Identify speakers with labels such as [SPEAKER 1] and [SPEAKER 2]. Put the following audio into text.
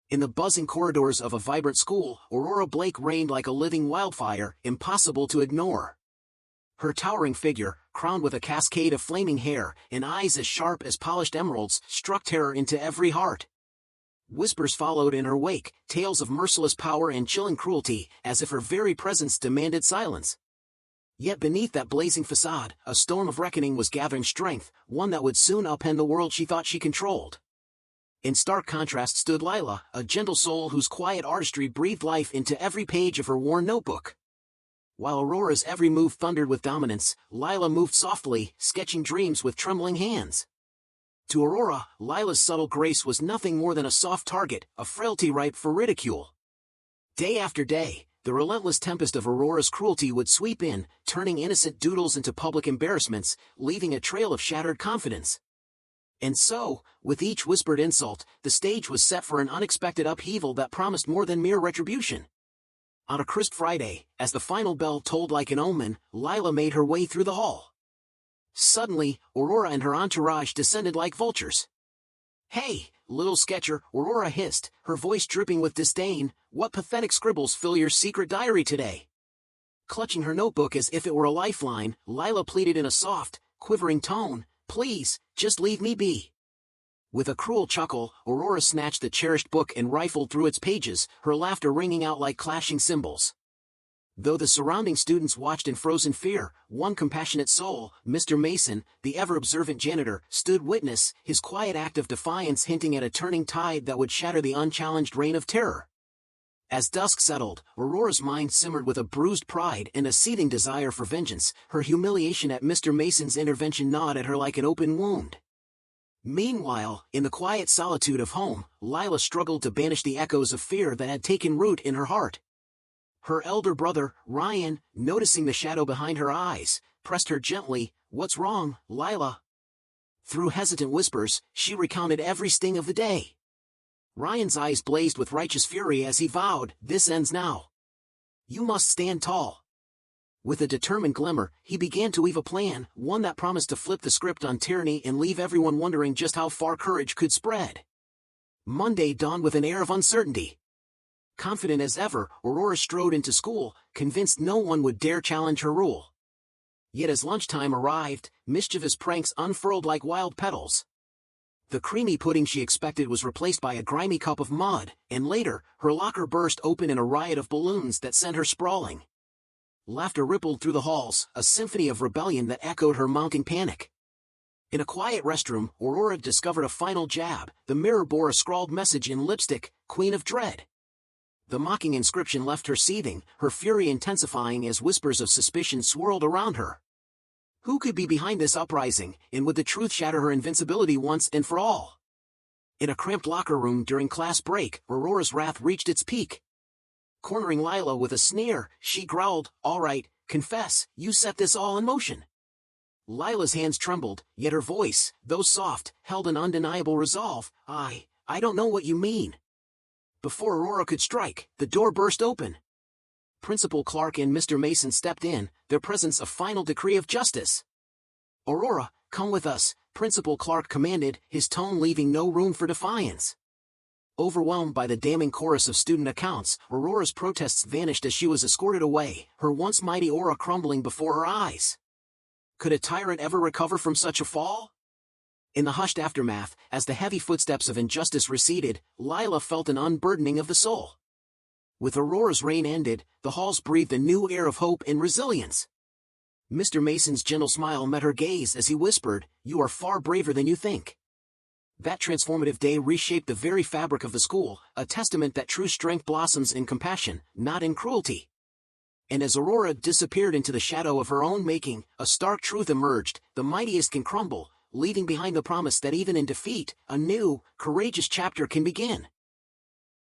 [SPEAKER 1] In the buzzing corridors of a vibrant school, Aurora Blake reigned like a living wildfire, impossible to ignore. Her towering figure, crowned with a cascade of flaming hair and eyes as sharp as polished emeralds, struck terror into every heart. Whispers followed in her wake, tales of merciless power and chilling cruelty, as if her very presence demanded silence. Yet beneath that blazing facade, a storm of reckoning was gathering strength, one that would soon upend the world she thought she controlled. In stark contrast stood Lila, a gentle soul whose quiet artistry breathed life into every page of her worn notebook. While Aurora's every move thundered with dominance, Lila moved softly, sketching dreams with trembling hands. To Aurora, Lila's subtle grace was nothing more than a soft target, a frailty ripe for ridicule. Day after day, the relentless tempest of Aurora's cruelty would sweep in, turning innocent doodles into public embarrassments, leaving a trail of shattered confidence. And so, with each whispered insult, the stage was set for an unexpected upheaval that promised more than mere retribution. On a crisp Friday, as the final bell tolled like an omen, Lila made her way through the hall. Suddenly, Aurora and her entourage descended like vultures. "Hey, little sketcher," Aurora hissed, her voice dripping with disdain, "what pathetic scribbles fill your secret diary today?" Clutching her notebook as if it were a lifeline, Lila pleaded in a soft, quivering tone, "Please, just leave me be." With a cruel chuckle, Aurora snatched the cherished book and rifled through its pages, her laughter ringing out like clashing cymbals. Though the surrounding students watched in frozen fear, one compassionate soul, Mr. Mason, the ever-observant janitor, stood witness, his quiet act of defiance hinting at a turning tide that would shatter the unchallenged reign of terror. As dusk settled, Aurora's mind simmered with a bruised pride and a seething desire for vengeance, her humiliation at Mr. Mason's intervention gnawed at her like an open wound. Meanwhile, in the quiet solitude of home, Lila struggled to banish the echoes of fear that had taken root in her heart. Her elder brother, Ryan, noticing the shadow behind her eyes, pressed her gently, "What's wrong, Lila?" Through hesitant whispers, she recounted every sting of the day. Ryan's eyes blazed with righteous fury as he vowed, "This ends now. You must stand tall." With a determined glimmer, he began to weave a plan, one that promised to flip the script on tyranny and leave everyone wondering just how far courage could spread. Monday dawned with an air of uncertainty. Confident as ever, Aurora strode into school, convinced no one would dare challenge her rule. Yet as lunchtime arrived, mischievous pranks unfurled like wild petals. The creamy pudding she expected was replaced by a grimy cup of mud, and later, her locker burst open in a riot of balloons that sent her sprawling. Laughter rippled through the halls, a symphony of rebellion that echoed her mounting panic. In a quiet restroom, Aurora discovered a final jab. The mirror bore a scrawled message in lipstick, "Queen of Dread." The mocking inscription left her seething, her fury intensifying as whispers of suspicion swirled around her. Who could be behind this uprising, and would the truth shatter her invincibility once and for all? In a cramped locker room during class break, Aurora's wrath reached its peak. Cornering Lila with a sneer, she growled, "All right, confess, you set this all in motion." Lila's hands trembled, yet her voice, though soft, held an undeniable resolve. I don't know what you mean." Before Aurora could strike, the door burst open. Principal Clark and Mr. Mason stepped in, their presence a final decree of justice. "Aurora, come with us," Principal Clark commanded, his tone leaving no room for defiance. Overwhelmed by the damning chorus of student accounts, Aurora's protests vanished as she was escorted away, her once mighty aura crumbling before her eyes. Could a tyrant ever recover from such a fall? In the hushed aftermath, as the heavy footsteps of injustice receded, Lila felt an unburdening of the soul. With Aurora's reign ended, the halls breathed a new air of hope and resilience. Mr. Mason's gentle smile met her gaze as he whispered, "You are far braver than you think." That transformative day reshaped the very fabric of the school, a testament that true strength blossoms in compassion, not in cruelty. And as Aurora disappeared into the shadow of her own making, a stark truth emerged: the mightiest can crumble, leaving behind the promise that even in defeat, a new, courageous chapter can begin.